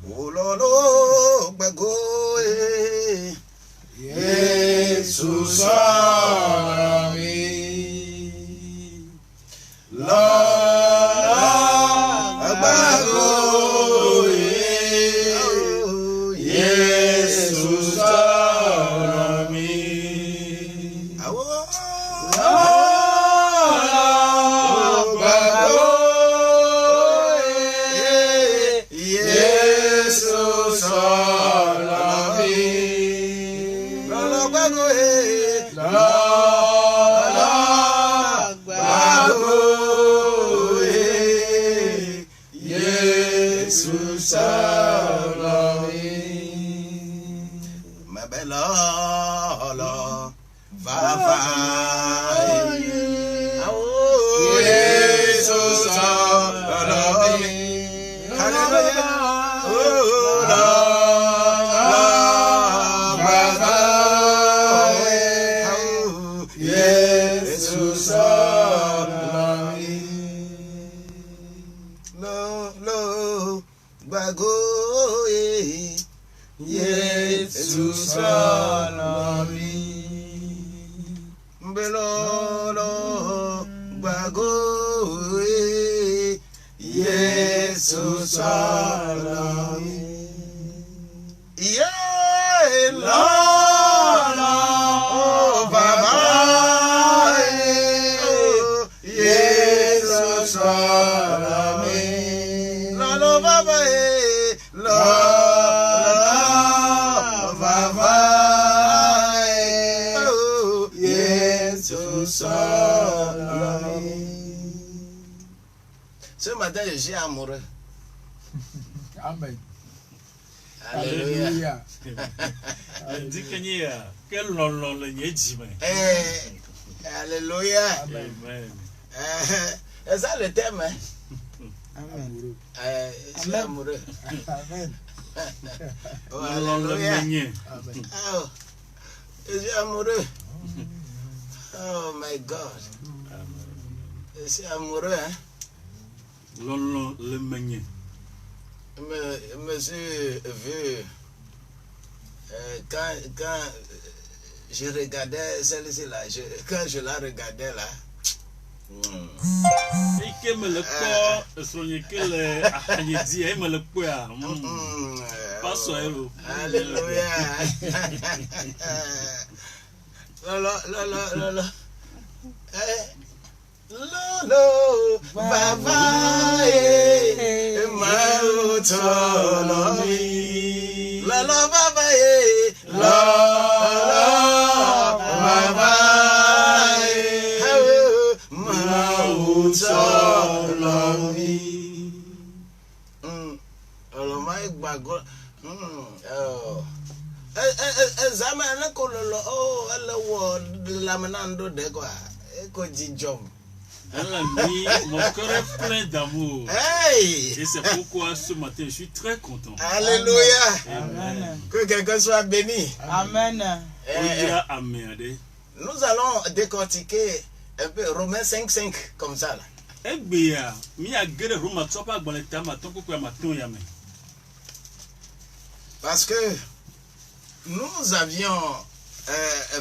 Oh lolo bago Jesus ami Lolo bago Jesus ami Ce matin, je suis amoureux. Amen. Alléluia. Alléluia. Amen. C'est ça le thème. Hein? Amen. Je suis amoureux. Amen. Oh, alléluia. Amen. Oh, je suis amoureux. Oh my God. Je suis amoureux. Hein? Me suis vu quand je regardais celle-ci là, quand je la regardais là. Alléluia. Lolo, baba, mautolomi. Lolo, baba, lolo, baba, mautolomi. Oh my God. Zaman kololo oh elle la menando de quoi éco dijom. Mon cœur est plein d'amour. Hey! Et c'est pourquoi ce matin je suis très content. Alléluia. Amen. Que quelqu'un soit béni. Amen. Nous allons décortiquer un peu Romains 5:5 comme ça là. Parce que nous avions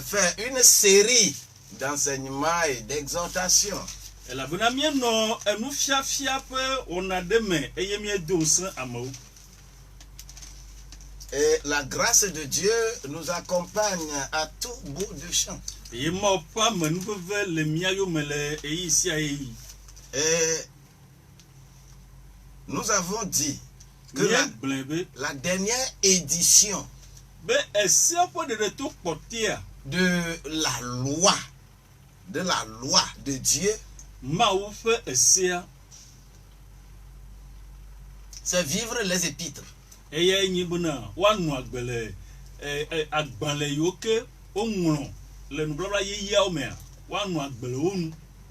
fait une série d'enseignements et d'exhortations. Et la grâce de Dieu nous accompagne à tout bout de champ. Et nous avons dit que la dernière édition de la loi de Dieu, c'est vivre les épîtres. Vous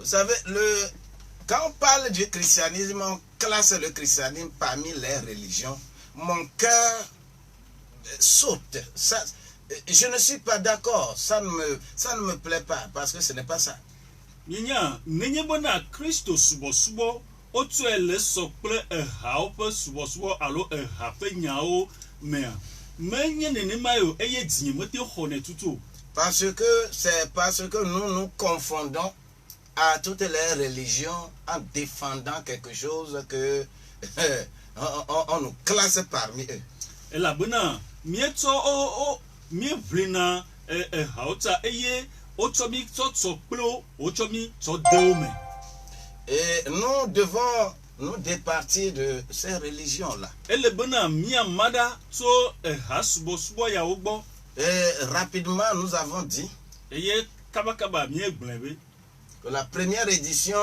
savez, quand on parle du christianisme, on classe le christianisme parmi les religions. Mon cœur saute. Ça, je ne suis pas d'accord. Ça ne me plaît pas parce que ce n'est pas ça. otu ele so kple ehawo ƒe subɔsubɔ alo eha ƒe nyawo mea menye nenema yo eye dzinye mete xɔnɛ tutu. Parce que c'est parce que nous confondons à toutes les religions en défendant quelque chose que on nous classe parmi eux. Elabena mietsɔ mieʋlina ehawo ta eye wotsɔ mi tsɔ kplo wotsɔ mi tsɔ de wo me. Et nous devons nous départir de ces religions-là. Elebena miamada tso eha subɔsubɔ yawo gbɔ. Et rapidement, nous avons dit Eye kabakaba miegblẽ be que la première édition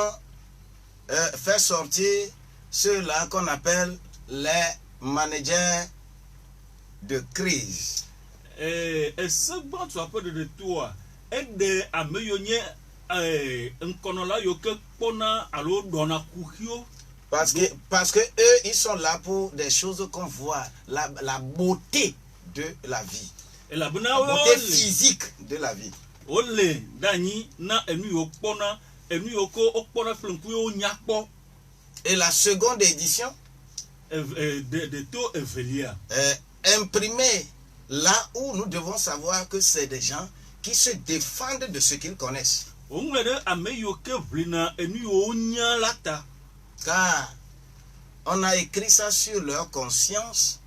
fait sortir ceux-là qu'on appelle les managers de crise. Ese gbãtɔ aƒe ɖeɖe toa eɖe ame yiwo nye ŋkɔnɔla yiwo ke kpɔna alo ɖɔna kuxiwo. Parce que eux, ils sont là pour des choses qu'on voit, la beauté de la vie, Elabena la beauté physique de la vie. wole ɖanyi na enu yiwo kpɔna enu yiwo ke wokpɔna kple ŋku yiwo nya kpɔ. Et la seconde édition De to evelia imprimée là où nous devons savoir que c'est des gens qui se défendent de ce qu'ils connaissent. woŋlɔ ɖe ame yiwo ke ʋlina enu yiwo nya la ta. Car on a écrit ça sur leur conscience,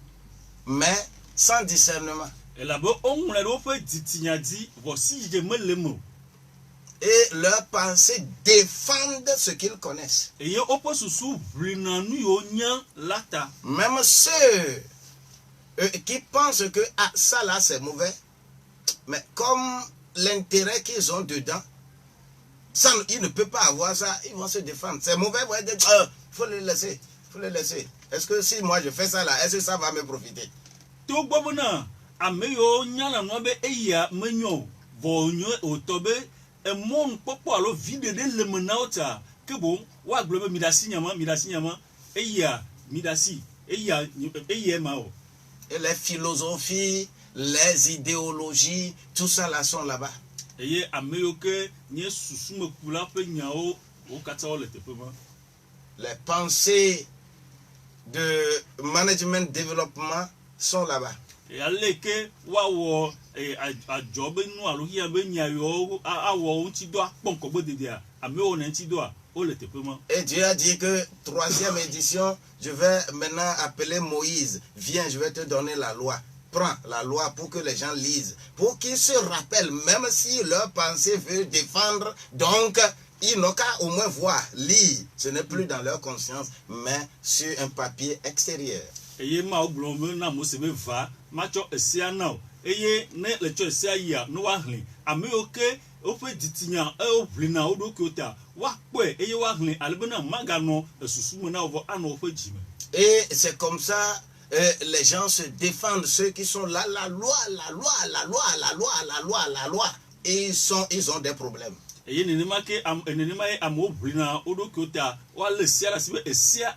mais sans discernement. Elabe woŋlɔ ɖe woƒe dzitinya dzi vɔsi dzidze mele me o. Et leurs pensées défendent ce qu'ils connaissent. Eye woƒe susu ʋlina nu yiwo nya la ta. Même ceux qui pensent que ah, ça là c'est mauvais, mais comme l'intérêt qu'ils ont dedans, ça, ils ne peuvent pas avoir ça, ils vont se défendre. C'est mauvais, il faut les laisser. Faut les laisser. Est-ce que si moi je fais ça là, est-ce que ça va me profiter? To gbɔ bena ame yiwo nya la nua be eya menyo o vɔ nyo wòtɔ be emɔ nukpɔkpɔ alo vi ɖeɖe le me na wo ta ke boŋ woagblɔ be miɖasi nyama eya miɖasi eya ma o. Et les philosophies, les idéologies, tout ça là sont là-bas. Eye ame yiwo ke nye susumekula ƒe nyawo wo katã wo le teƒe ma. Les pensées de management développement sont là-bas. Ale ke woawɔ adzɔ be nu alo hia be nya yiwo awɔ ŋuti dɔ akpɔ ŋkɔgbe dedea ame yiwo ne ŋuti dɔa wo le teƒe ma. Et Dieu a dit que troisième édition, je vais maintenant appeler Moïse. Viens, je vais te donner la loi. Prends la loi pour que les gens lisent, pour qu'ils se rappellent, même si leur pensée veut défendre. Donc, ils n'ont qu'à au moins voir, lire. Ce n'est plus dans leur conscience, mais sur un papier extérieur. Eye ma wo gblɔ be na Mose be va matsɔ esea na o eye ne le tsɔ esea yia ne woahlẽ ame yiwo ke woƒe dzitinya woʋlina wo ɖokuiwo ta woakpɔe eye woahlẽ alebena maganɔ esusu me na wo vɔ anɔ woƒe dzime. Et c'est comme ça, les gens se défendent, ceux qui sont là, la loi. Et ils ont des problèmes. Eye nenema ye amewo ʋlina wo ɖokuiwo ta woalé sia ɖe asi be esia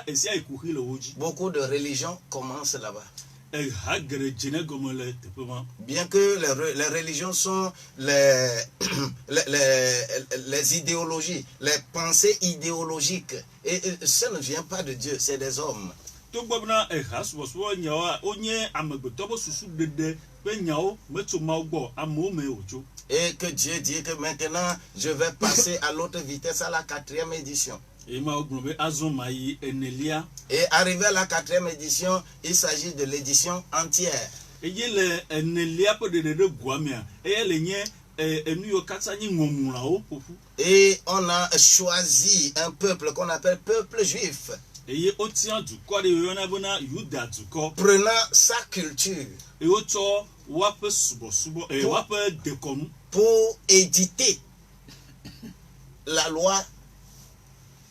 yi kuxi le wo dzi. Beaucoup de religions commencent là-bas. Eha geɖe dzene gɔme le teƒe ma. Bien que les religions sont les idéologies, les pensées idéologiques. Et ça ne vient pas de Dieu, c'est des hommes. Togbɔ bena eha subɔsubɔ nyawoa wonye amegbetɔ ƒe susu ɖeɖe ƒe nyawo metso Mawu gbɔ amewo me wòtso. Et que Dieu dit que maintenant je vais passer à l'autre vitesse, à la 4e édition. Eye Mawu gblɔ be azɔ ma yi enelia. Et arrivé à la 4e édition, il s'agit de l'édition entière. Eye le enelia ƒe ɖeɖe ɖe goa mea eye le nye enu yiwo katã nye ŋɔŋlɔawo ƒoƒu. Et on a choisi un peuple qu'on appelle peuple juif. Eye wotia dukɔ ɖe yɔna bena Yuda dukɔ. Prenant sa culture. Eye wotsɔ woaƒe subɔsubɔ woaƒe dekɔnu. Pour éditer la loi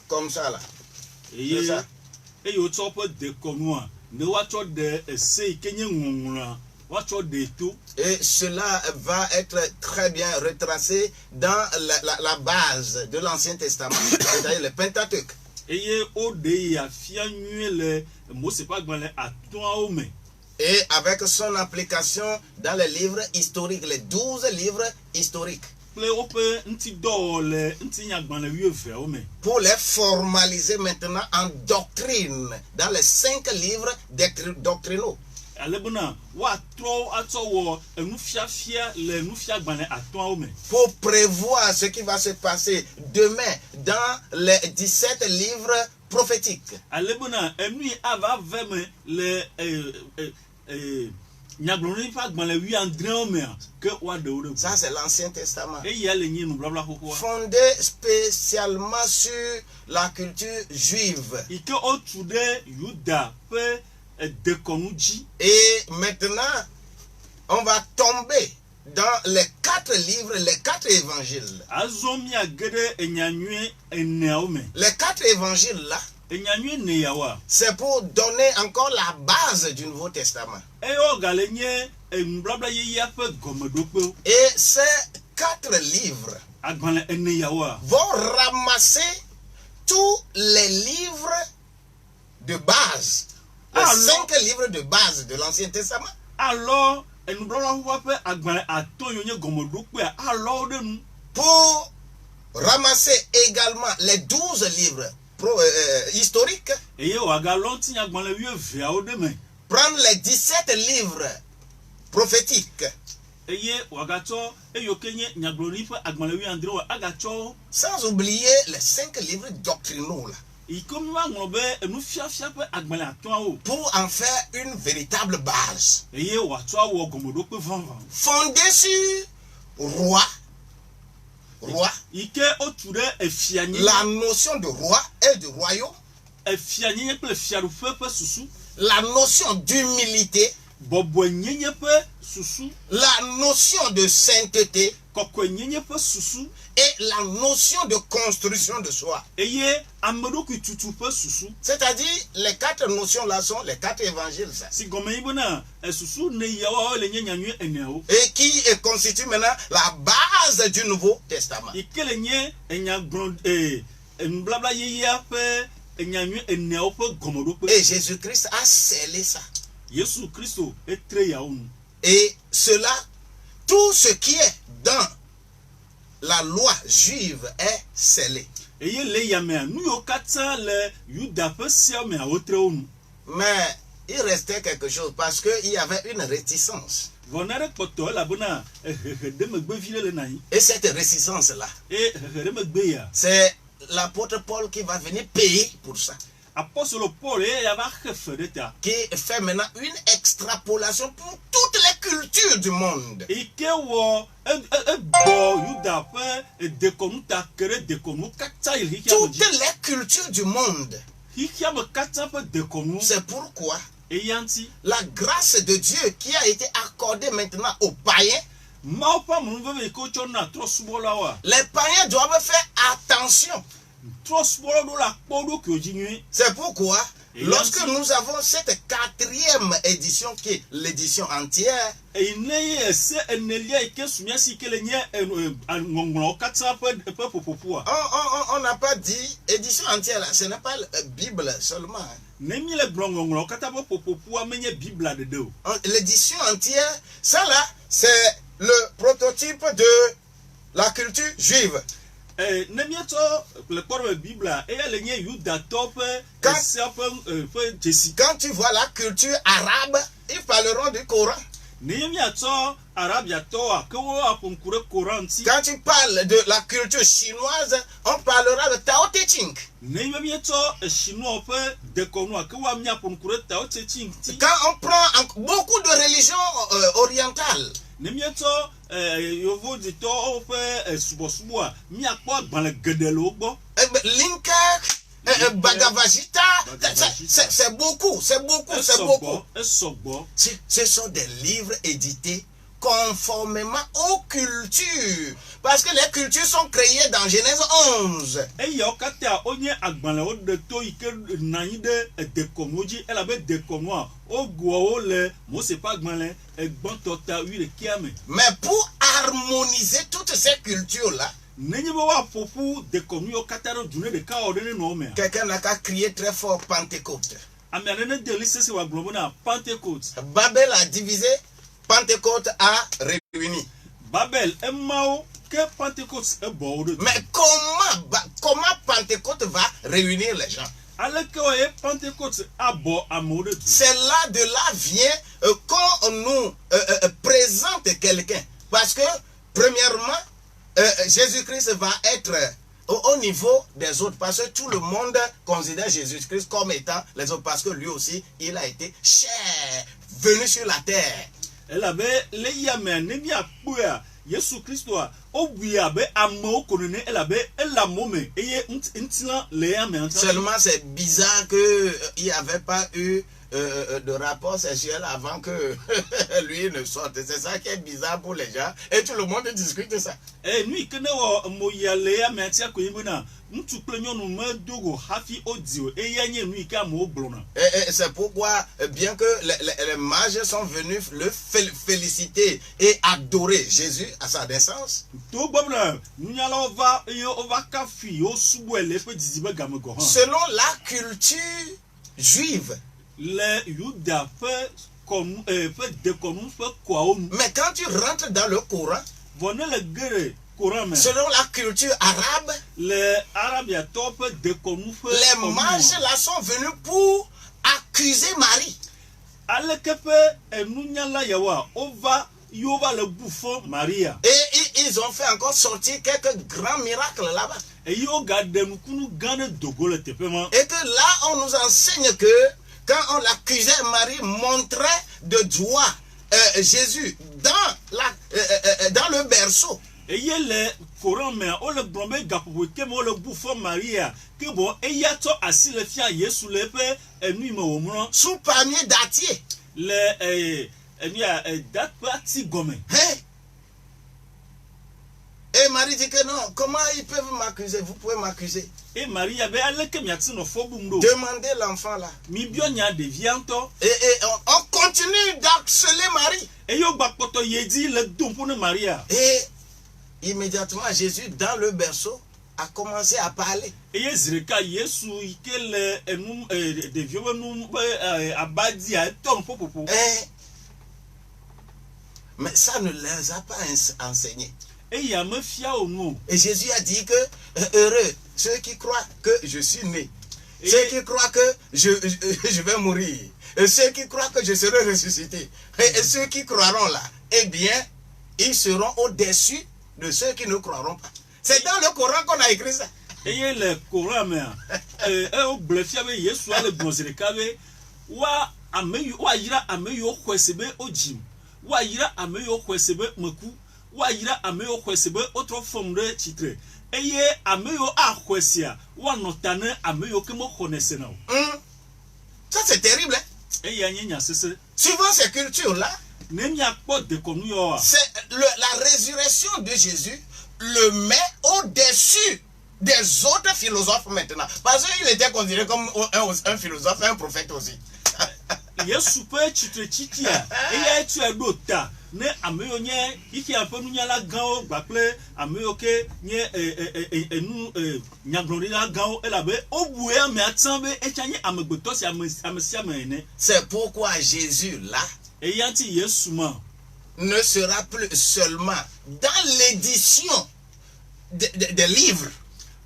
comme ça là. Eye wotsɔ woƒe dekɔnua ne woatsɔ ɖe ese yi ke nye ŋɔŋlɔa woatsɔ ɖe to. Et cela va être très bien retracé dans la base de l'Ancien Testament, c'est-à-dire le Pentateuque. Eye woɖe afia nyuie le Mose ƒe agbalẽ atɔ̃awo me. Et avec son application dans les livres historiques, les 12 livres historiques. kple woƒe ŋutidɔ le ŋutinyagbalẽ 12 me. Pour les formaliser maintenant en doctrine dans les 5 livres doctrinaux. Ale bena woatrɔ atsɔ wɔ enufiafia le nufiagbalẽ 5 me. Pour prévoir ce qui va se passer demain dans les 17 livres prophétiques. Ale bena enui ava ve me le nyagblɔɖi ƒe agbalẽ 17 mea ke woaɖewo ɖe. Ça c'est l'Ancien Testament. Eya le nye nubabla xoxoa. Fondé spécialement sur la culture juive. Ike wotu ɖe Yuda ƒe dekɔnu dzi. Et maintenant, on va tomber dans les 4 livres, les 4 évangiles. Azɔ miage ɖe enyanyui 4 me. Les 4 évangiles là, Enyanyui 4 c'est pour donner encore la base du Nouveau Testament. eyo gale nye enubabla yeyea ƒe gɔmeɖokpewo. Et ces 4 livres Agbalẽ 4 vont ramasser tous les livres de base. Les Alors- 5 livres de base de l'Ancien Testament. alɔ enubabla xoxoa ƒe agbalẽ 5 yiwo nye gɔmeɖokpea alɔ wo ɖe nu. Pour ramasser également les 12 livres historiques. Eye wòagalɔ ŋutinyagbalẽ 12 ɖe me. Prendre les 17 livres prophétiques. Eye wòagatsɔ eyiwo ke nye nyagblɔɖi ƒe agbalẽ 17 agatsɔ wo. Sans oublier les 5 livres doctrinaux là. Yi ke mi woaŋlɔ be enufiafia ƒe agbalẽ 5 Pour en faire une véritable base. eye wòatsɔ awɔ gɔmeɖokpe vavã. Fondée sur roi. Yi ke wotu ɖe efianyenye. La notion de roi et de royaume. Efianyenye kple fiaɖuƒe ƒe susu. La notion d'humilité. Bɔbɔenyenye ƒe susu. La notion de sainteté. Kɔkɔenyenye ƒe susu. Et la notion de construction de soi. Eye ameɖokui tutu ƒe susu. C'est-à-dire, les 4 notions là sont les 4 évangiles. Ça. Si gɔme yi bena esusu ne yawo le nye nyanyui 4. Et qui constitue maintenant la base du Nouveau Testament. Yi ke le nye enyagbɔ̃ enubabla yeyea ƒe enyanyui 4 ƒe gɔmeɖokpe. Et Jésus-Christ a scellé ça. Yesu Kristo etre yawo nu. Et cela, tout ce qui est dans la loi juive est scellé. Eye le yamea nu yiwo katã le Yuda ƒe seawo mea wotre wo nu. Mais il restait quelque chose parce qu'il y avait une réticence. Vɔ na ɖe kpɔtɔ elabena hehe ɖe megbevi ɖe le na yi. Et cette réticence-là, Eye hehe ɖe megbe ya. c'est l'apôtre Paul qui va venir payer pour ça. Apostolo Paul eya va xe fe ɖe ta. Qui fait maintenant une extrapolation pour toutes les cultures du monde. Yi ke wɔ egbɔ Yuda ƒe dekɔnu ta ke ɖe dekɔnu katã yi le xixia me Toutes dzi. les cultures du monde. Xixia me katã ƒe dekɔnu. C'est pourquoi Eya ŋuti. la grâce de Dieu qui a été accordée maintenant aux païens, Mawu ƒe amenuveve yi ke wotsɔ na trɔsubɔlawoa. les païens doivent faire attention. Trɔsubɔla ɖo la kpɔ ɖokuiwo dzi nyuie. C'est pourquoi, Et lorsque ainsi- nous avons cette 4e édition qui est l'édition entière, Eyi ne ye ese enelia yi ke sumia si ke le nye ŋɔŋlɔwo katã ƒe ƒoƒoƒoa. on n'a pas dit édition entière, là, ce n'est pas la Bible seulement. Hein. Ne mi le gblɔ ŋɔŋlɔwo katã ƒe ƒoƒoƒoa menye Bibla ɖeɖe o. L'édition entière, ça là, c'est le prototype de la culture juive. Ne mietsɔ le kpɔ ɖe me Bibla eya le nye Yudatɔ ƒe Quand- esea ƒe dzesi. Quand tu vois la culture arabe, ils parleront du Coran. Ne ye miatsɔ Arabiatɔwoa ke wo aƒo ŋku ɖe Koran ŋuti. Quand tu parles de la culture chinoise, on parlera de Tao Te Ching. Ne ye mietsɔ Chinois ƒe dekɔnua ke wo miaƒo ŋku ɖe Tao Te Ching ŋuti. Quand on prend beaucoup de religions orientales, Ne mietsɔ Yovoditɔwo ƒe subɔsubɔa miakpɔ agbalẽ geɖe le wo gbɔ. Linka, Bhagavad Gita, c'est beaucoup, c'est beaucoup, c'est beaucoup. Esɔgbɔ. Ce sont des livres édités conformément aux cultures. Parce que les cultures sont créées dans Genèse 11. Eyawo katã wonye agbalẽwo ɖe to yi ke nɔ anyi ɖe dekɔnuwo dzi elabe dekɔnua wogoawo le Mose ƒe agbalẽ gbɔ̃tɔ ta 11 me. Mais pour harmoniser toutes ces cultures-là, Nenye be woaƒoƒu dekɔnu yiwo katã ɖe du ne ɖeka wɔ ɖe ne nɔ wo mea. quelqu'un n'a qu'à crier très fort Pentecôte. Ame aɖe ne de li sese wòagblɔ bena Pentecôte. Babel a divisé, Pentecôte a réuni. Babel emawo que Pentecôte est bon de Mais comment Pentecôte va réunir les gens? alors que Pentecôte a bon amour de C'est de là vient quand on nous présente quelqu'un. Parce que, premièrement, Jésus-Christ va être au niveau des autres. Parce que tout le monde considère Jésus-Christ comme étant les autres. Parce que lui aussi, il a été cher, venu sur la terre. Elle avait les yamens, nebia pouya, Jésus Christ, au buyabe, amo konene, elle avait la momé, et intilan les yamens. Seulement, c'est bizarre qu'il n'y avait pas eu de rapport sexuel avant que lui ne sorte. C'est ça qui est bizarre pour les gens. Et tout le monde discute de ça. Et nous, quand on moya les yamens, tiens, qu'on y mena, nous tout plaignons nous me dogo, hafi audio, et yanye nous qui a mo blona. Et c'est pourquoi, bien que les mages sont venus le féliciter et adorer Jésus à sa naissance, Tout bon, nous y allons on va kafi, au soubouel, les petits dizibe gamegohan. selon la culture juive. Les Yuda fait déconnu, fait quoi on. Mais quand tu rentres dans le Coran, Venez le guerre, Coran, mais. selon la culture arabe, Les Arabes, ya top déconnu, fait. les mages là sont venus pour accuser Marie. Ale kepe nunyala yawa ova yova le bouffon Maria Et ils ont fait encore sortir quelques grands miracles là-bas. et yo gade nukunu gane dogo le tepema Et que là, on nous enseigne que quand on l'accusait, Marie montrait de doigt Jésus dans le berceau. et yele Coran mais o le blombe gapopo ke mo le bouffon Maria que bon e ya to asi le fia Yesu le pe enu me omro Sous palmier dattier. le enu ya dat parti gome Hein? Et Marie dit que non, comment ils peuvent m'accuser? Vous pouvez m'accuser. et Maria be ale ke miati no fobumdo Demandez l'enfant là. mi bionya de vianto Et on continue d'harceler Marie. et yo gbapoto yedi le dompone Maria Et immédiatement, Jésus, dans le berceau, a commencé à parler. et Yezreka Yesu ikele enu de vieux nu abadi a ton popopo Mais ça ne les a pas enseignés. et ya me fia o nu Et Jésus a dit que heureux ceux qui croient que je suis né. Et- Ceux qui croient que je vais mourir. Et ceux qui croient que je serai ressuscité. Et ceux qui croiront là, eh bien, ils seront au-dessus de ceux qui ne croiront pas. C'est dans le Coran qu'on a écrit ça. et ye le Coran me o blefia be Yesu ale gonzreka be wa ameyu wa yira ameyu kwesebe ojim wa yira ameyu kwesebe meku wa yira ameyu kwesebe autre forme de titre et ye ameyu a kwesia wa notane ameyu ke mo connaisse na Ça c'est terrible. Hein? et ya nyanya sese Suivant ces cultures-là, nemia po de konu yo c'est la résurrection de Jésus le met au-dessus des autres philosophes maintenant. Parce qu'il était considéré comme un philosophe, un prophète aussi. Yesu pe titre titia e ya tu adota ne ameyo nye iki apo nunya la gao gbaple ameyo ke nye enu nyaglori la gao elabe obuye ame atambe e chanye amegbeto si amesia mene C'est pourquoi Jésus là e yanti Yesu ma ne sera plus seulement dans l'édition des livres,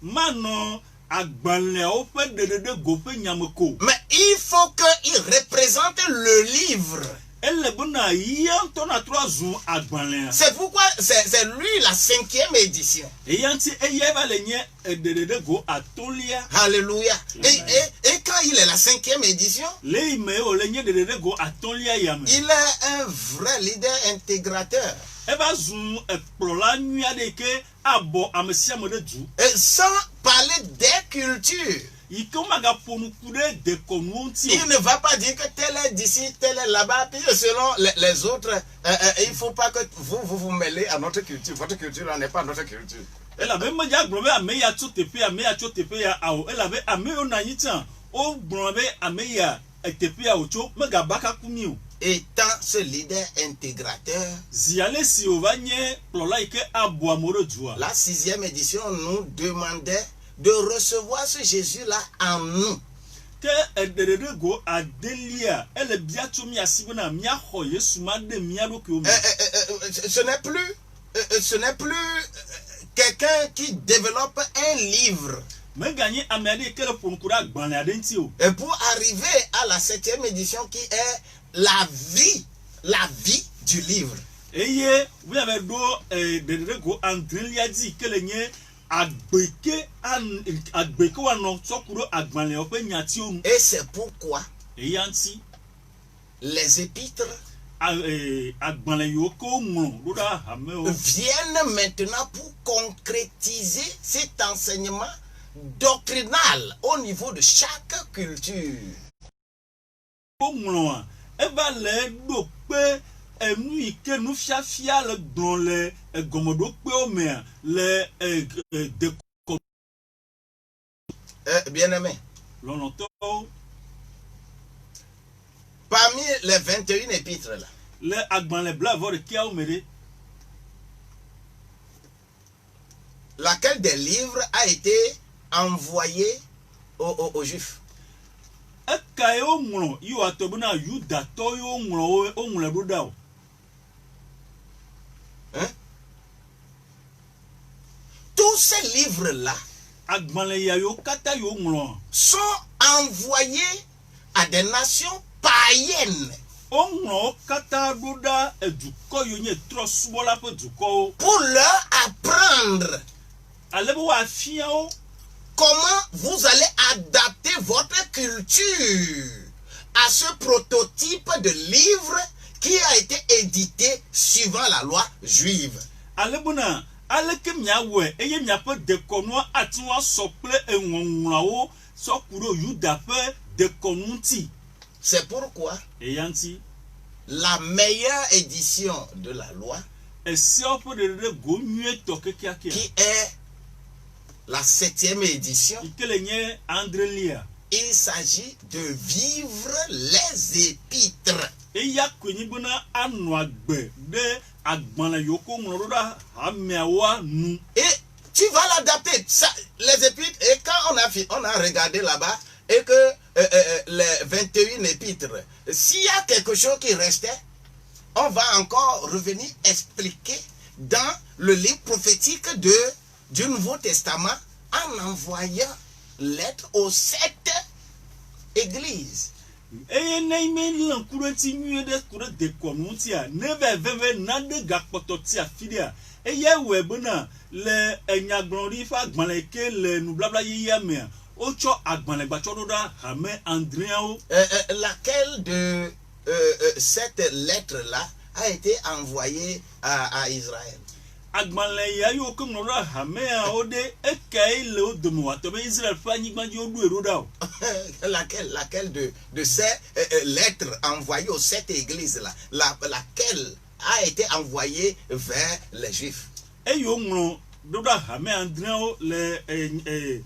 mano agbanle o pe de gope nyameko mais il faut qu'il représente le livre. elebuna yanto na 3 jours agbanle C'est pourquoi c'est lui la 5e édition. e yanti e yeba le nye de go atolia Alléluia. Et quand il est la 5e édition, le ime o le nye de go atolia yame il est un vrai leader intégrateur. eba zu ekplola nuade ke abo amesia mo de du Et sans parler des cultures. ikomaga ponu kude de konunti Il ne va pas dire que tel est d'ici, tel est là-bas. Puis selon les autres, il ne faut pas que vous mêlez à notre culture. Votre culture n'est pas notre culture. ela be maja grobe ameya chotepe ameya chotepe ya awo ela be ameyo na yitan o grobe ameya etepe ya ocho mega baka kuniu Étant ce leader intégrateur, ziale si ovanye plola ike abo amoro jua la 6e édition nous demandait de recevoir ce Jésus-là en nous. ke ederede go adelia ele biato mi asibona mi aho Yesu ma de mi adoke o Ce n'est plus quelqu'un qui développe un livre. Mais gagner Amélie que le Ponkura Gban Adentio. Et pour arriver à la 7e édition qui est la vie du livre. Et vous avez de go Andrelia dit que le nye agbeke wa no sokuro agbanle ope nyation. Et c'est pourquoi Et yanti les épîtres agbanle yo ko mo roda hameo. viennent maintenant pour concrétiser cet enseignement doctrinal au niveau de chaque culture. Ko mo e ba le do pe enu ike nu fiafia le don le gomodo pe o me le de Bien-aimé, lonto parmi les 21 épîtres là, le agbanle bla vo de kia o mere laquelle des livres a été envoyée aux Juifs? eka yo nglo yo atobuna yuda to yo nglo o nglo roda o. Hein? Tous ces livres-là Agbanle ya yo kata yo nglo sont envoyés à des nations païennes o nglo kata roda eduko yo nye trosbola pe duko pour leur apprendre alebo wa fia o comment vous allez adapter votre culture à ce prototype de livre qui a été édité suivant la loi juive. alebuna aleke miawe eye miape dekono atwa sople enwonwlawo sokuro yuda pe dekonunti. C'est pourquoi E yanti la meilleure édition de la loi, ese opo de go nue to kekiake qui est la 7e édition, ikele nye Andrelia il s'agit de vivre les épîtres. eya kwenyi buna anu agbe de agbanle yoko ngoroda hameawa nu. Et tu vas l'adapter. Les épîtres, et quand on a regardé là-bas, et que les 21 épîtres, s'il y a quelque chose qui restait, on va encore revenir expliquer dans le livre prophétique du Nouveau Testament en envoyant lettres aux 7 églises. Eye neime lankurenti nue de kure dekonunti a neve veve nade gakpototi afidia. Eye webuna le enyagbonri fa agbanle ke le nublabla yiya me ocho agbanle gbachododa hame Andrea o. Laquelle de cette lettre-là a été envoyée à Israël? Agbanle ya yo ko ngora hame a ode ekai le odomo atobe Israel fa nyigbanji odu eroda o. Laquelle de ces lettres envoyées aux 7 églises-là, laquelle a été envoyée vers les Juifs? Eyo ngro doda hame Andrea o le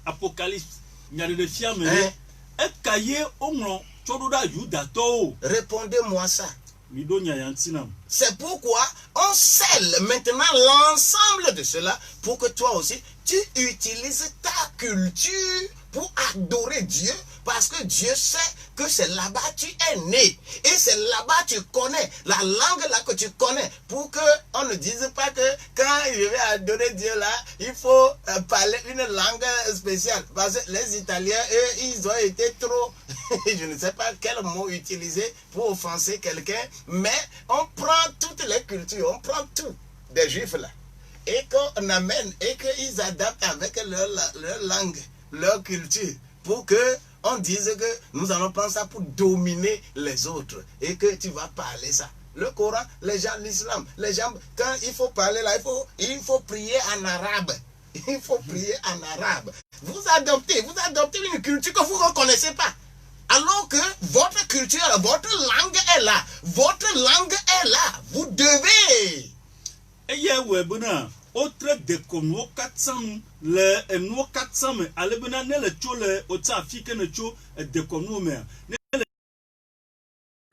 Apocalypse nyade de fiame ekaye ongro chododa yuda to. Répondez-moi ça. Midonya yantinam. C'est pourquoi on scelle maintenant l'ensemble de cela pour que toi aussi tu utilises ta culture pour adorer Dieu, parce que Dieu sait que c'est là-bas tu es né et c'est là-bas tu connais la langue là que tu connais, pour que on ne dise pas que quand je vais adorer Dieu là il faut parler une langue spéciale, parce que les Italiens eux ils ont été trop je ne sais pas quel mot utiliser pour offenser quelqu'un, mais on prend toutes les cultures, on prend tout des Juifs là et qu'on amène et qu'ils adaptent avec leur langue, leur culture, pour que on dise que nous allons prendre ça pour dominer les autres et que tu vas parler ça. Le Coran, les gens, l'islam, les gens, quand il faut parler là, il faut prier en arabe. Il faut prier en arabe. Vous adoptez une culture que vous ne reconnaissez pas. Alors que votre culture, votre langue est là. Votre langue est là. Vous devez. Eye webuna otre dekono katsam le eno katsam alebuna ne le cho le ota afike ne cho dekono me ne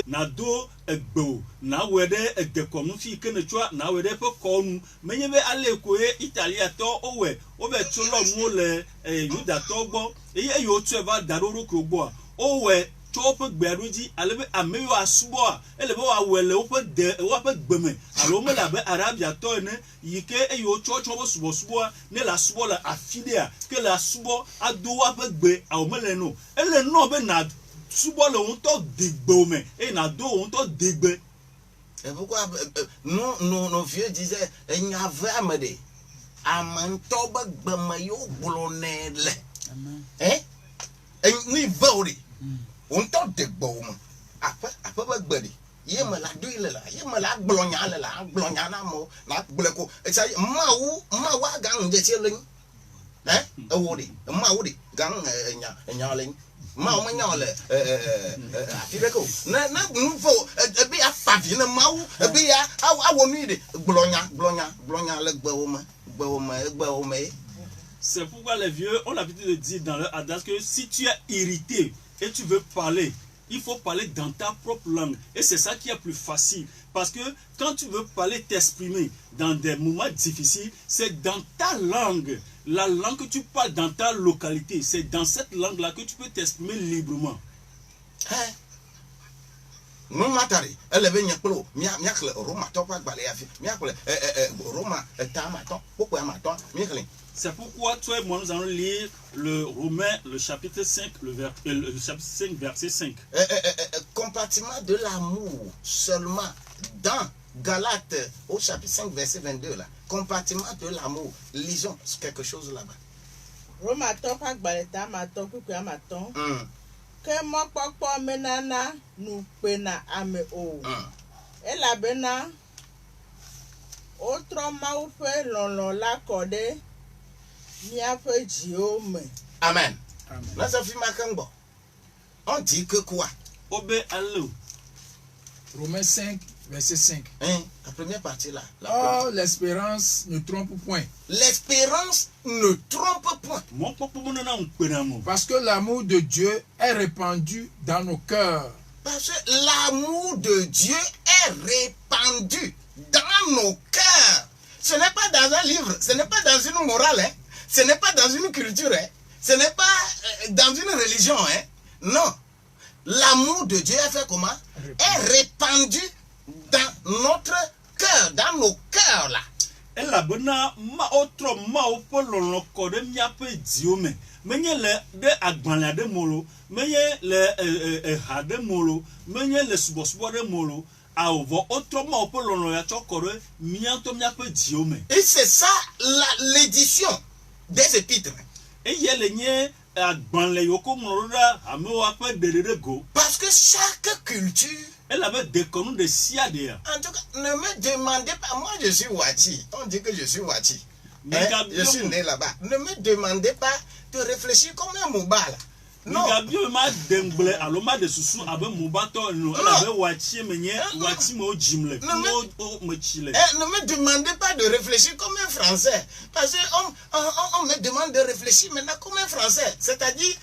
na do egbo na wede dekono fike ne cho na wede pe konu menyebe ale koye Italia to owe obe cho lo mu le yuda to gbo eye yo tu eba daroro ko gbo owe tso ƒe gbea ɖo dzi ale be ame yiwo asubɔa ele be woawɔe le woƒe gbeme alo mele abe arabiatɔ ene yi ke eye wotsɔ be subɔsubɔa ne le asubɔ le afi ɖea ke le asubɔ ado woƒe gbe awo mele no ele nɔ be na subɔ le wo ŋutɔ degbewo me eye na do wo ŋutɔ degbe. Et pourquoi nos vieux disaient il y avait amede amanto ba gbeme yo gblone le hein ni vauri on to de gbom apa ba gbedi ye me la do ile la ye me la gblonya le la gblonya na mo na gbleko e say ma wa gang je che lin hein e wodi ma wodi gang nya lin ma o nya le afibeko na nfo e bi afavi na ma wo e bi ya awonu ide gblonya le gbewo ma. C'est pourquoi les vieux ont l'habitude de dire dans leur adage que si tu es irrité et tu veux parler, il faut parler dans ta propre langue. Et c'est ça qui est plus facile. Parce que quand tu veux parler, t'exprimer dans des moments difficiles, c'est dans ta langue. La langue que tu parles dans ta localité, c'est dans cette langue-là que tu peux t'exprimer librement. Non matari ele be nyaklo miakle Roma to pa gbale afi miakle Roma tamaton pourquoi maton miakle. C'est pourquoi toi et moi nous allons lire le Romain le chapitre 5 le chapitre 5 verset 5. Compartiment de l'amour seulement dans Galates au chapitre 5 verset 22 là. Compartiment de l'amour, lisons quelque chose là-bas. Roma to pa gbale tamaton pourquoi maton. Que mo kpɔkpɔ menana nu kpena ame o elabena wotrɔ Mawu ƒe lɔlɔ la kɔ ɖe míaƒe dziwo me. Amen. Na ça fi ma kangbo. On dit que quoi? Obe allo. Romains 5 verset 5. La première partie là. Oh, l'espérance ne trompe point. L'espérance ne trompe point. Parce que l'amour de Dieu est répandu dans nos cœurs. Parce que l'amour de Dieu est répandu dans nos cœurs. Ce n'est pas dans un livre, ce n'est pas dans une morale, hein? Ce n'est pas dans une culture, hein? Ce n'est pas dans une religion. Hein? Non. L'amour de Dieu est fait comment? Est répandu dans notre cœur, dans nos cœurs là. Elabena ma otro ma opo lolo ko de miape diome menye le de agbanla de molo menye le ha de molo menye le subosbo de molo aovo otro ma opo lolo ya chokore mianto miape diome. Et c'est ça l'édition des épîtres. Et yele nye agbanle yoko moloda amewa pe de go. Parce que chaque culture elle avait des connots de siadea. En tout cas, ne me demandez pas. Moi, je suis Wati. On dit que je suis Wati. Hein? Je suis né là-bas. Ne me demandez pas de réfléchir comme un Moubala. Non. Ne me demandez pas de réfléchir comme un Français. Parce qu'on me demande de réfléchir maintenant comme un Français. C'est-à-dire,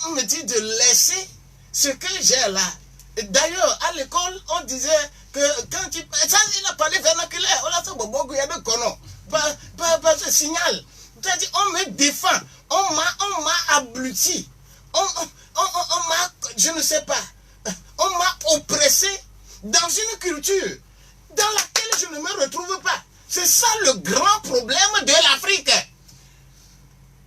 on me dit de laisser ce que j'ai là. D'ailleurs, à l'école, on disait que quand tu... Ça, il a parlé vernaculaire. On a fait beaucoup de cono. Pas ce signal. C'est-à-dire, on me défend. On m'a abruti. On m'a... Je ne sais pas. On m'a oppressé dans une culture dans laquelle je ne me retrouve pas. C'est ça le grand problème de l'Afrique.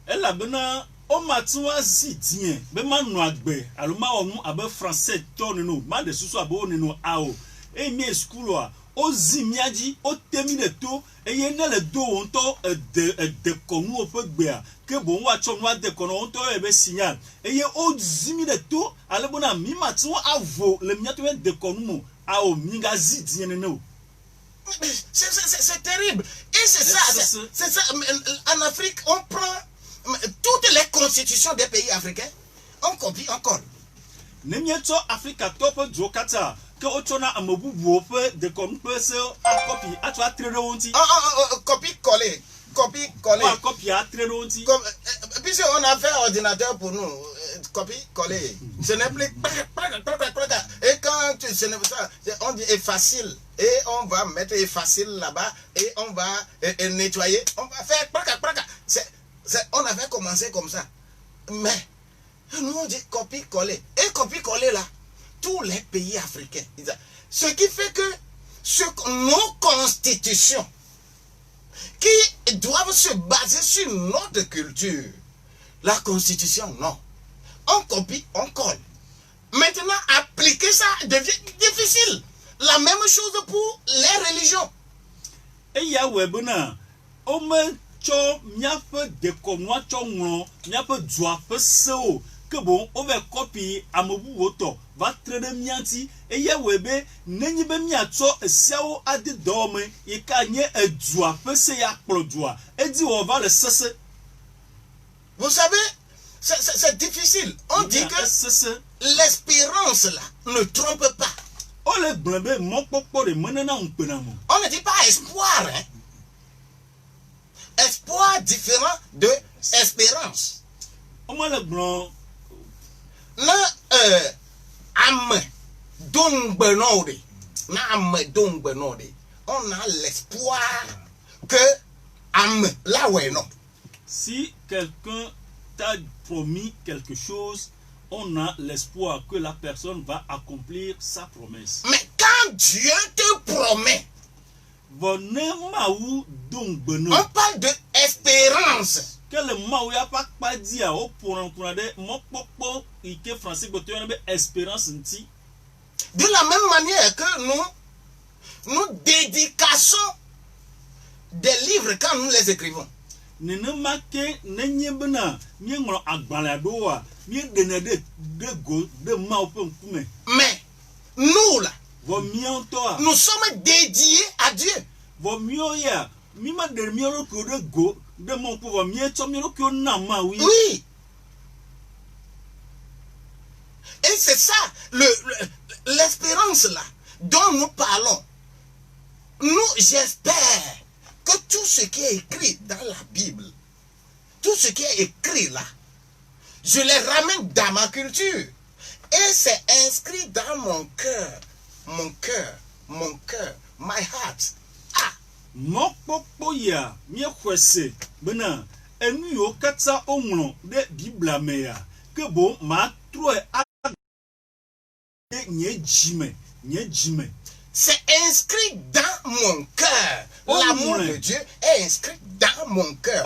Elle a besoin... O matua zidien be manu agbe aluma onu abe français tonno ma de susu abo nenu ao e mi school a o zimiaji o temi de to e ye ne le do onto de konu opegbe a ke bo wa chonu ade kono onto e be signal e ye o zimi de to alebona mi matu avo le miato de konu mo ao mi ga zidien ne o. C'est terrible. Et c'est ça. En Afrique, on prend toutes les constitutions des pays africains, on copie encore. Nemieto Africa top dzokata ke otona amobu wope de compose a copie a to atrere wonti. Copie coller. A copie atrere wonti. Puisque on a fait ordinateur pour nous, copie coller. Ce n'est plus et quand ce n'est pas ça, on dit est facile et on va mettre est facile là-bas et on va nettoyer, on va faire on avait commencé comme ça. Mais Nous on dit copie-coller. Et copie-coller là, tous les pays africains. Ce qui fait que nos constitutions, qui doivent se baser sur notre culture, la constitution, non. On copie, on colle. Maintenant, appliquer ça devient difficile. La même chose pour les religions. Et il y a webuna, on me cho miafe de komwa cho ngro, miafe dwafe seo, que bon, on va copier à mobu woto, va trader mianti, et il y a webe, nenye be miato, seo a de dorme, et kanye e dwafe se ya plodwa, et dit on va le sese. Vous savez, c'est difficile. On dit que l'espérance là ne trompe pas. On ne dit pas espoir. Hein? Espoir différent de espérance. On a l'espoir que là où est non. Si quelqu'un t'a promis quelque chose, on a l'espoir que la personne va accomplir sa promesse. Mais quand Dieu te promet, on parle de espérance. De la même manière que nous dédicassons des livres quand nous les écrivons. Mais nous là, nous sommes dédiés à Dieu. Oui. Et c'est ça, l'espérance là, dont nous parlons. J'espère que tout ce qui est écrit dans la Bible, tout ce qui est écrit là, je les ramène dans ma culture. Et c'est inscrit dans mon cœur, my heart. Ah! Mopopoya, miakwese, bena, enu yo katsa omlon de Bible meya, que bon, ma troe a nye jime. C'est inscrit dans mon cœur. L'amour de Dieu est inscrit dans mon cœur.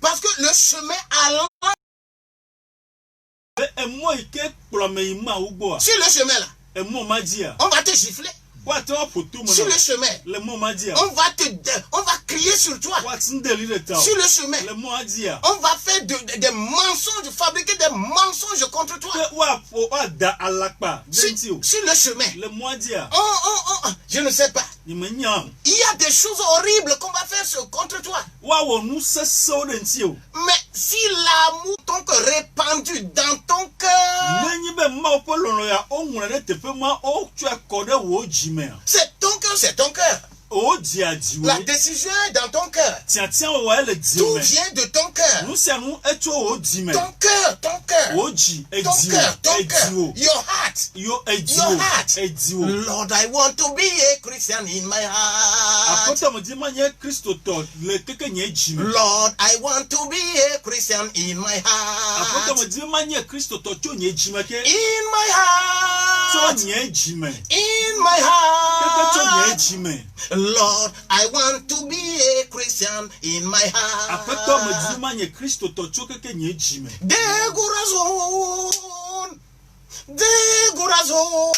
Parce que le chemin allant sur le chemin là, on va te gifler. Sur le chemin, on va crier sur toi. Sur le chemin, on va faire des mensonges, fabriquer des mensonges contre toi. Sur le chemin, je ne sais pas. Il y a des choses horribles qu'on va faire contre toi. Mais si l'amour donc répandu dans ton cœur, c'est ton cœur. La décision est dans ton cœur. Tout vient de ton cœur. Ton cœur. Your heart. Lord, I want to be a Christian in my heart. Lord, I want to be a Christian in my heart. In my heart. In my heart. Lord, I want to be a Christian in my heart. Dégorazon.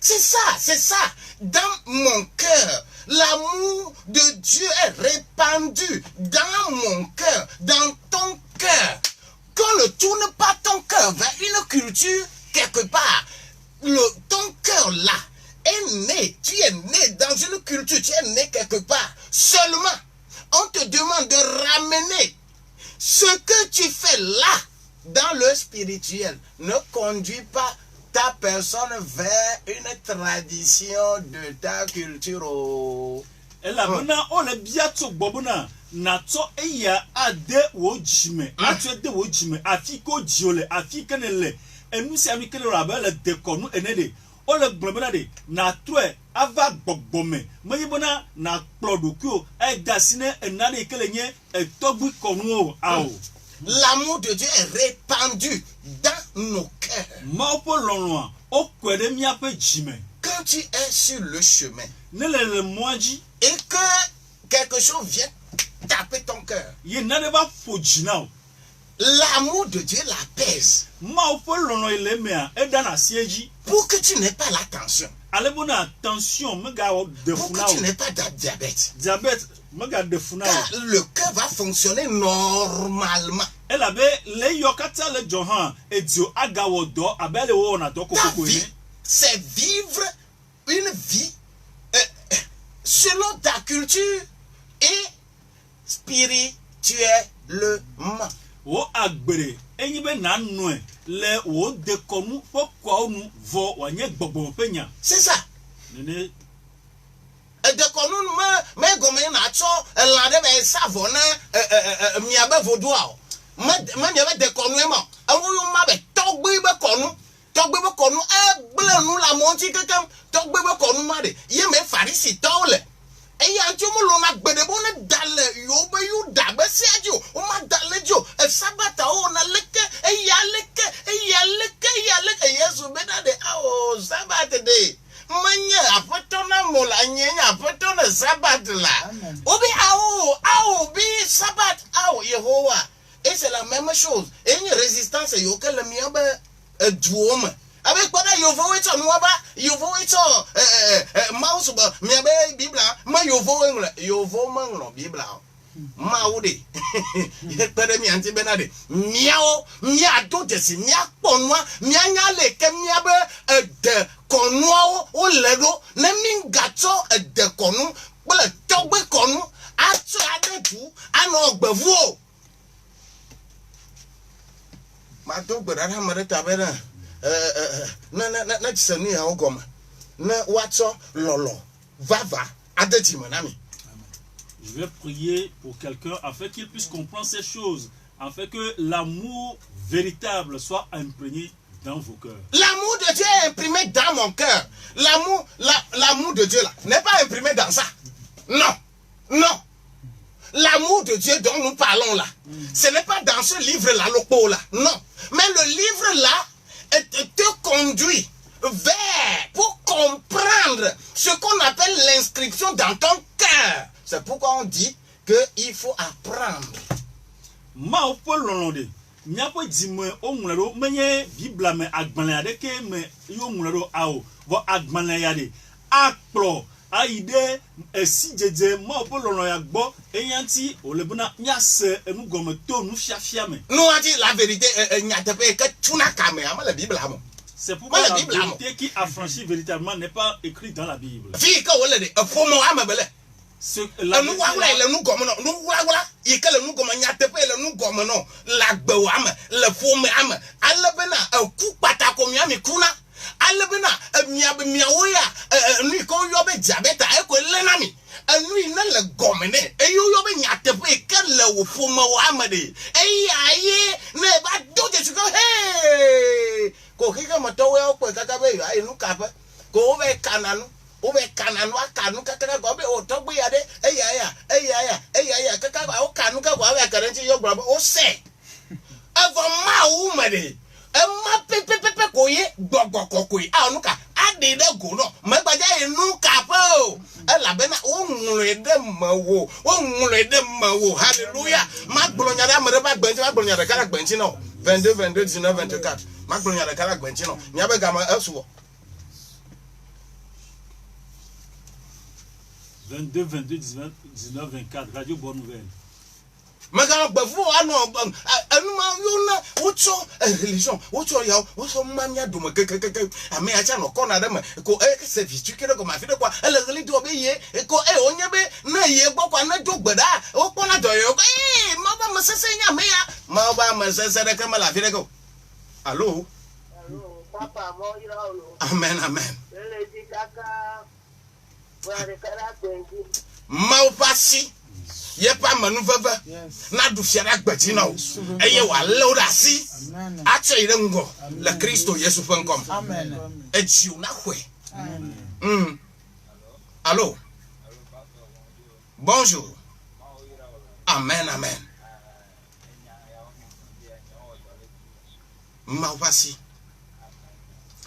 C'est ça. Dans mon cœur, l'amour de Dieu est répandu dans mon cœur, dans ton cœur. Qu'on ne tourne pas ton cœur vers une culture quelque part. Ton cœur là est né, tu es né dans une culture, tu es né quelque part. Seulement, on te demande de ramener ce que tu fais là, dans le spirituel. Ne conduis pas ta personne vers une tradition de ta culture. Et là, maintenant, on est bientôt bobona. Nato eya ade wo jime, atuede wo jime, afiko jiole, afikenele. Et nous, c'est avec le rabel de Konou Enede. o le gblɔm de na trɔe ava gbɔgbɔme me yibona na kplɔ ɖokuiwo egasi ne ena de ke le nye etɔgbui kɔnuwo awo. L'amour de Dieu est répandu dans nos cœurs. Mawo ƒe lɔlɔa o kɔe ɖe míaƒe dzime. Quand tu es sur le chemin Ne le mɔa dzi. et que quelque chose vient taper ton cœur, Ye nane va ƒo dzi na o. l'amour de Dieu l'apaise Mawo ƒe lɔlɔ yi le emea edana asi edzi. pour que tu n'aies pas la tension, Ale bona tension megawɔ de pour fu que na tu o. n'aies pas de diabète. Diabète mega de fu na Car o. le cœur va fonctionner normalement. Elabe le yɔ katã le dzɔ hã edio agawɔ dɔ abe ale wɔwɔna dɔ Ta kokoko vie, ene. c'est vivre une vie selon ta culture et spirituellement. Wo agbere enyi be na nɔe le wo dekɔnu ƒe kɔawo nu vɔ wòanye gbɔgbɔ ƒe nya. C'est ça. Nene Dekɔnu me gɔme na tsɔ elã ɖe be sa vɔ na miabe vodua o. Me miabe dekɔnu ma. Ewo ma be tɔgbe be kɔnu. Tɔgbe be kɔnu egble nu la mɔ ŋuti kekem. Tɔgbe be kɔnu ma de. Ye me farisi tɔwo le. Eya ŋuti wo lɔna gbeɖeɖo ne da le yewo be yewo da be sia dzi o. Wo ma da le dzi o. Sabata wo na leke eya leke. Yesu be na de awo sabat de. Menye aƒetɔ na mo la nye aƒetɔ na sabat la. Obi awo bi sabat awo Yehowa. Et c'est la même chose. Et une résistance yo ke le mia be duo me. Avec quoi yovo weto nuaba, yovo weto mouse ba mia be bibla, ma yovo engla, yovo manglo bibla. Maudi. Ye pere mi anti benade. Miao, mia do desi, mia ponwa, mia nyale ke mia be de konwa o ledo, ne mingato de konu, bele togbe konu, ato ade tu, ano gbevu. Ma do gbedara mare tabena. Na tsenu ya ogoma. Na wato lolo, vava, ade ti manami. Je vais prier pour quelqu'un afin qu'il puisse comprendre ces choses, afin que l'amour véritable soit imprégné dans vos cœurs. L'amour de Dieu est imprimé dans mon cœur. L'amour de Dieu là n'est pas imprimé dans ça. Non. L'amour de Dieu dont nous parlons là, ce n'est pas dans ce livre là, loco là. Non. Mais le livre là te conduit pour comprendre ce qu'on appelle l'inscription dans ton cœur. C'est pourquoi on dit qu'il faut apprendre. Mao ƒe lɔlɔ de miaƒe dzime woŋlɔ ɖo menye bibla me agbalẽ aɖeke me yewo ŋlɔ ɖo awo vɔ agbalẽ ya de akplɔ ayi ɖe esi dzedze Mao ƒe lɔlɔ ya gbɔ eya ŋuti wòle bena miase enugɔme to nufiafia me. Nous on dit la vérité nyateƒe que tuna kame ame le Bible amo. C'est pourquoi la vérité qui affranchit véritablement n'est pas écrite dans la Bible. Fi ka wole de efomo ame bele. La nous wala le nous gomme no, nous wala y que le nous gomme nyateƒe le nous gomme no, la gbewo ame, le fome ame. Ale bena ku pata ko miami kuna. Ale bena miawo ya nu ko yo be diabete e ko le na mi. Anu na le gomme ne. E yo be nyateƒe ke le wo fome wo ame de. E aye ne ba do de tu go hey. Ko kika moto we okwe kaka be yo ai nu kape. Ko be kananu. Ube kananu akanu kaka gobe o togbe ya de eya kaka o kanu ka gwa be karanti yo gba o se evo ma u mede e ma pepe ko ye gbogbo kokoi a nu ka ade de go no me gbaja enu ka pe o e la be na o nure de mawo hallelujah ma gbolonya da mere ba gbanti ma gbolonya da kala gbanti no 22 19 24 ma gbolonya da kala gbanti no nya be ga ma esuwo 22, 22, 19, 24, Radio Bonne Nouvelle. Mais quand vous religion, vous mamia de me que mais à no corner dem ko e se vitu que comme afide quoi elle religion obeye e ko e onyebe na ye gboko na dogbeda o ko na doyo eh ma ba me sese nya me ya ma ba me sese de kama la fide ko allô papa mo ira olo amen ele di kaka mau pasi ye pa manu vava na du fiara gbati na o eye wa lo da si Acha irengo le Christo Yesu fankom. Amen. Et Dieu na kwe. Allô? Bonjour. Amen, amen. Ma wasi.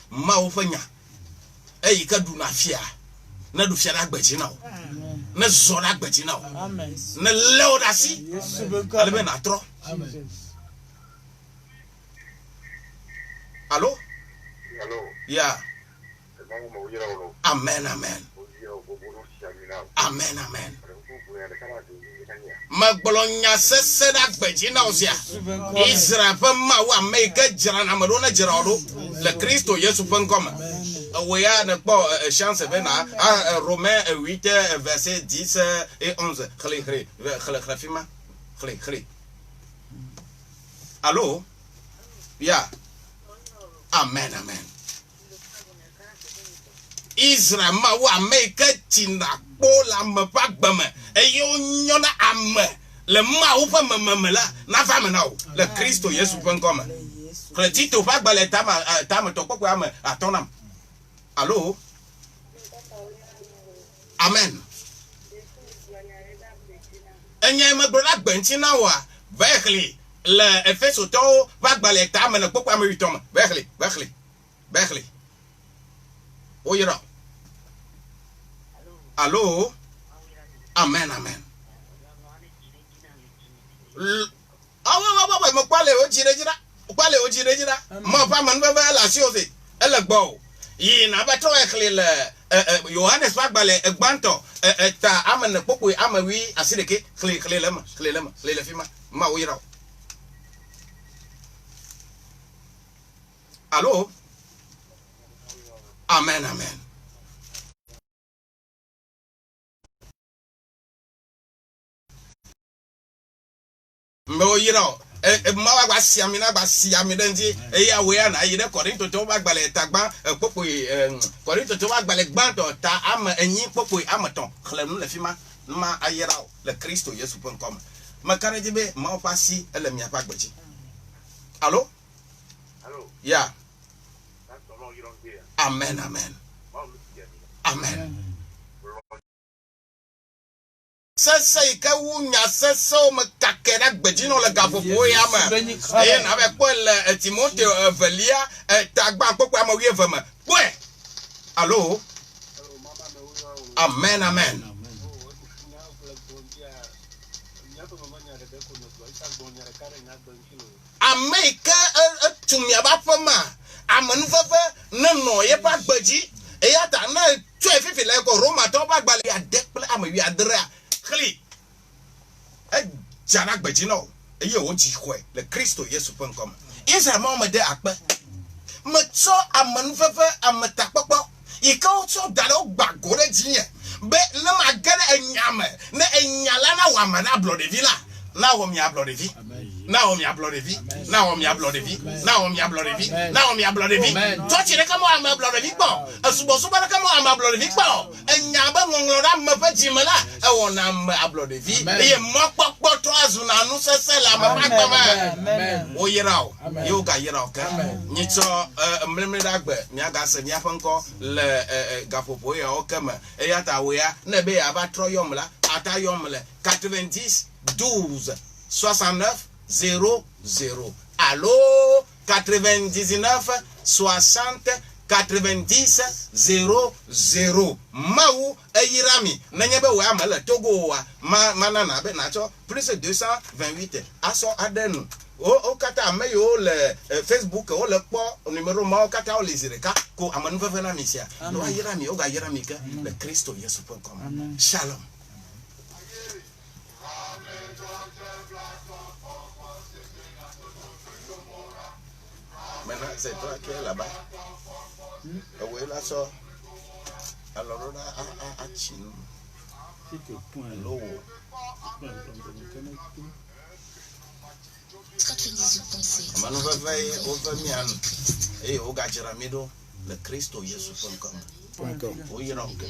Ma ofanya. E ka du na fia. Na du fia na gbeji na o. Na zo na gbeji na o. Amen. Na leo da si. Albe na tro. Amen. Allô? Allô? Yeah. Amen, amen. Amen, amen. Magbolonya sese na gbeji na ozia. Israel fa ma wa America jira na madona jira odo. Le Christo Yesu fankom. We a ne po chance bena Romains 8 verset 10 et 11. Khli fima. Khli. Allô? Yeah. Amen, amen. Israel ma wa America tina po la me pa gbeme e yo nyona ame le ma wo fa memela na fa me na o le Christo Yesu fankom. Kretito pa gbale tama to kokwa ame atonam. Allô? Amen. Enye me broda gbentina wa vekli le Efeso to pa gbale tama na kokwa ame witom vekli. Oyira. Allô? Amen, amen. Mo pale o jira. Mo pa man ba la si o se. Ele gbo. Yi na ba to ekle le Yohanes pa gbale egbanto ta amane popo amawi asideke kle le fima ma oyira. Allô? Amen, amen. Mbo yiro ma wa siamina ba siamina nti ya we na yide Korinto to ba gbale tagba popo Korinto to ba gbale gbanto ta ama enyi popo amaton khlem le fima ma ayira le Christo Yesu.com makane jibe ma opasi ele mi apa gbeji. Allô? Allô? Yeah. That's Amen, amen. Amen. Sasa ika wunya sasa o makakera gbejino le gapopo ya ma. Na be ko le Timote velia tagba popo ama wi evema. Boy. Allô? Amen, amen. America tumia ba fama. Amanu fafa no ye pa gbeji e ya ta na 12 fi le ko Roma to ba gbale ya deple amawi adra khli e jana gbeji no e ye o ji ko le Christo Yesu.com Israel ma mo de akpe me so amanu fafa amata popo e ka o so da o gbagore jiye be na ma gere enyame na enyala na wa mana blood de villa na wo mi blood de vie. Now me a blood of it. Now me a blood of it. Now me a blood of it. Now me a blood of it. Touch it come on my blood of it. A suba come on my blood of it. And Yaba Mongora Mapajimala. I want a blood of it. A mock potrazuna no sella. Amen. Oh, you're out. Yoga, you're out. Nito Mlimidagbe, Niagas and Yapanko, Le Gapopoya or Kama, Eyata Wea, Nebe Abatroyomla, Atayomle, 90 12 69 00. Allô? 99 60 90 00. Maou Eyirami. N'anyebe we amala Togo wa manana be nacho plus 228. Aso adenu. O kata ameyo le Facebook o le po numéro ma o kata o le zireka ko amanu fefe na misia. No Eyirami o ga Eyirami ka le Christo Yesu.com. Shalom. Maintenant, c'est toi qui es là-bas. Oui, là, ça. Alors, on a Chin. L'eau. 98.7. Manu va veiller au Vamian. Et au Gajiramido, le Christo Yesu.com. Oui, donc.